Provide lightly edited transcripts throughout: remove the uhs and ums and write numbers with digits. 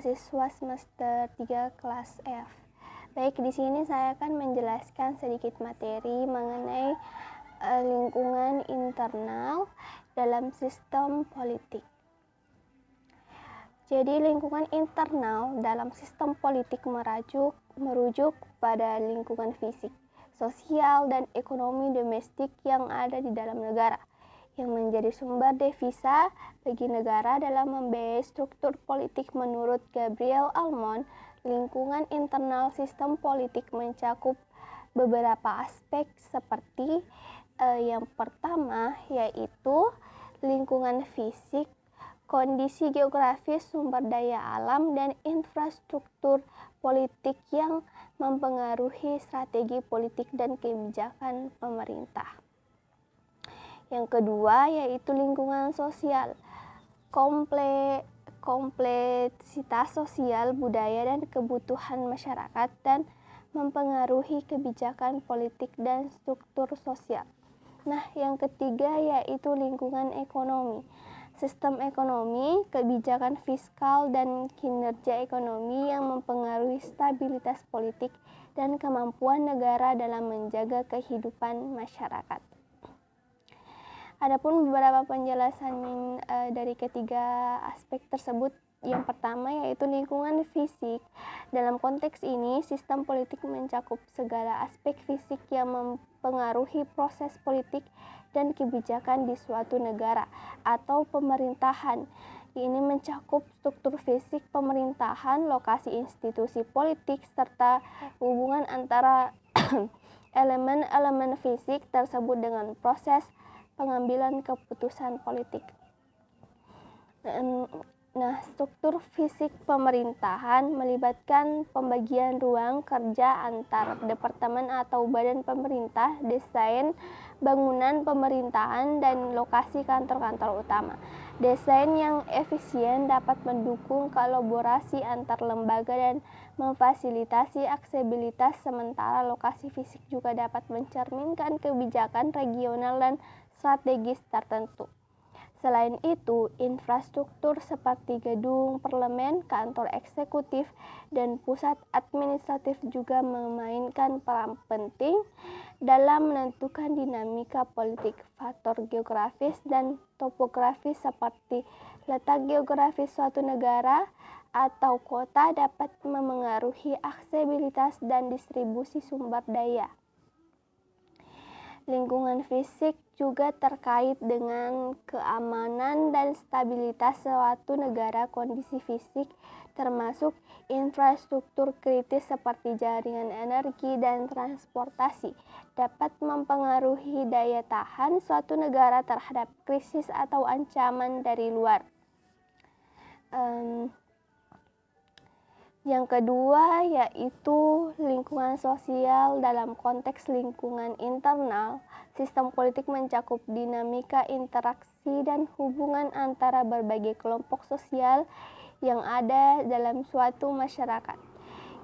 mahasiswa semester 3 kelas F. Baik, di sini saya akan menjelaskan sedikit materi mengenai lingkungan internal dalam sistem politik. Jadi, lingkungan internal dalam sistem politik merujuk pada lingkungan fisik, sosial, dan ekonomi domestik yang ada di dalam negara, yang menjadi sumber devisa bagi negara dalam membiayai struktur politik. Menurut Gabriel Almond, lingkungan internal sistem politik mencakup beberapa aspek seperti yang pertama yaitu lingkungan fisik, kondisi geografis, sumber daya alam, dan infrastruktur politik yang mempengaruhi strategi politik dan kebijakan pemerintah. Yang kedua yaitu lingkungan sosial, kompleksitas sosial, budaya, dan kebutuhan masyarakat dan mempengaruhi kebijakan politik dan struktur sosial. Nah, yang ketiga yaitu lingkungan ekonomi, sistem ekonomi, kebijakan fiskal, dan kinerja ekonomi yang mempengaruhi stabilitas politik dan kemampuan negara dalam menjaga kehidupan masyarakat. Adapun beberapa penjelasan dari ketiga aspek tersebut. Yang pertama yaitu lingkungan fisik. Dalam konteks ini, sistem politik mencakup segala aspek fisik yang mempengaruhi proses politik dan kebijakan di suatu negara atau pemerintahan. Ini mencakup struktur fisik pemerintahan, lokasi institusi politik, serta hubungan antara elemen-elemen fisik tersebut dengan proses pengambilan keputusan politik. Nah, struktur fisik pemerintahan melibatkan pembagian ruang kerja antar departemen atau badan pemerintah, desain bangunan pemerintahan, dan lokasi kantor-kantor utama. Desain yang efisien dapat mendukung kolaborasi antar lembaga dan memfasilitasi aksesibilitas, sementara lokasi fisik juga dapat mencerminkan kebijakan regional dan strategis tertentu. Selain itu, infrastruktur seperti gedung parlemen, kantor eksekutif, dan pusat administratif juga memainkan peran penting dalam menentukan dinamika politik. Faktor geografis dan topografis seperti letak geografis suatu negara atau kota dapat memengaruhi aksesibilitas dan distribusi sumber daya. Lingkungan fisik juga terkait dengan keamanan dan stabilitas suatu negara. Kondisi fisik termasuk infrastruktur kritis seperti jaringan energi dan transportasi dapat mempengaruhi daya tahan suatu negara terhadap krisis atau ancaman dari luar. Yang kedua yaitu lingkungan sosial. Dalam konteks lingkungan internal, sistem politik mencakup dinamika interaksi dan hubungan antara berbagai kelompok sosial yang ada dalam suatu masyarakat.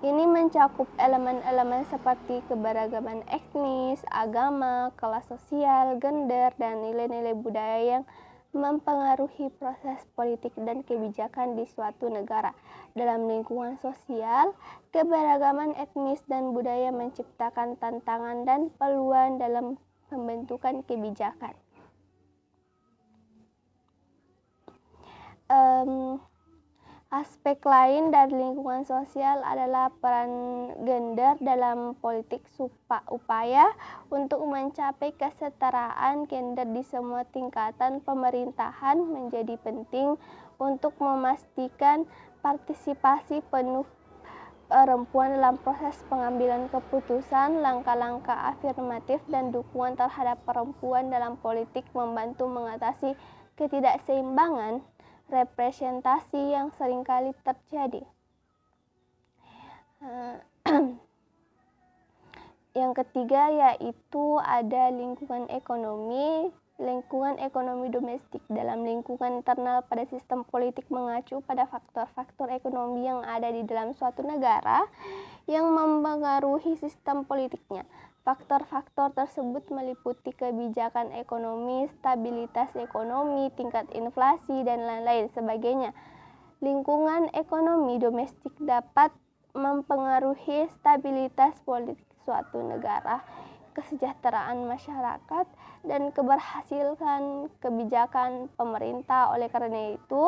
Ini mencakup elemen-elemen seperti keberagaman etnis, agama, kelas sosial, gender, dan nilai-nilai budaya yang mempengaruhi proses politik dan kebijakan di suatu negara. Dalam lingkungan sosial, keberagaman etnis dan budaya menciptakan tantangan dan peluang dalam pembentukan kebijakan. Aspek lain dari lingkungan sosial adalah peran gender dalam politik. Upaya untuk mencapai kesetaraan gender di semua tingkatan pemerintahan menjadi penting untuk memastikan partisipasi penuh perempuan dalam proses pengambilan keputusan. Langkah-langkah afirmatif dan dukungan terhadap perempuan dalam politik membantu mengatasi ketidakseimbangan representasi yang seringkali terjadi. Yang ketiga yaitu ada lingkungan ekonomi. Lingkungan ekonomi domestik. Dalam lingkungan internal pada sistem politik mengacu pada faktor-faktor ekonomi yang ada di dalam suatu negara yang mempengaruhi sistem politiknya. Faktor-faktor tersebut meliputi kebijakan ekonomi, stabilitas ekonomi, tingkat inflasi, dan lain-lain sebagainya. Lingkungan ekonomi domestik dapat mempengaruhi stabilitas politik suatu negara, kesejahteraan masyarakat, dan keberhasilan kebijakan pemerintah. Oleh karena itu,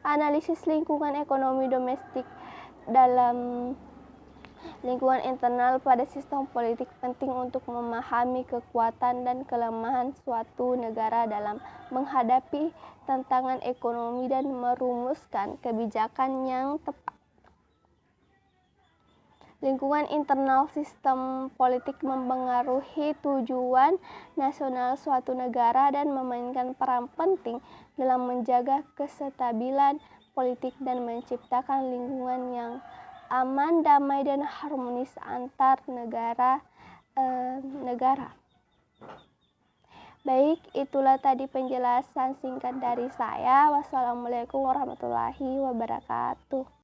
analisis lingkungan ekonomi domestik dalam lingkungan internal pada sistem politik penting untuk memahami kekuatan dan kelemahan suatu negara dalam menghadapi tantangan ekonomi dan merumuskan kebijakan yang tepat. Lingkungan internal sistem politik mempengaruhi tujuan nasional suatu negara dan memainkan peran penting dalam menjaga kestabilan politik dan menciptakan lingkungan yang aman, damai, dan harmonis antar negara. Baik, itulah tadi penjelasan singkat dari saya. Wassalamualaikum warahmatullahi wabarakatuh.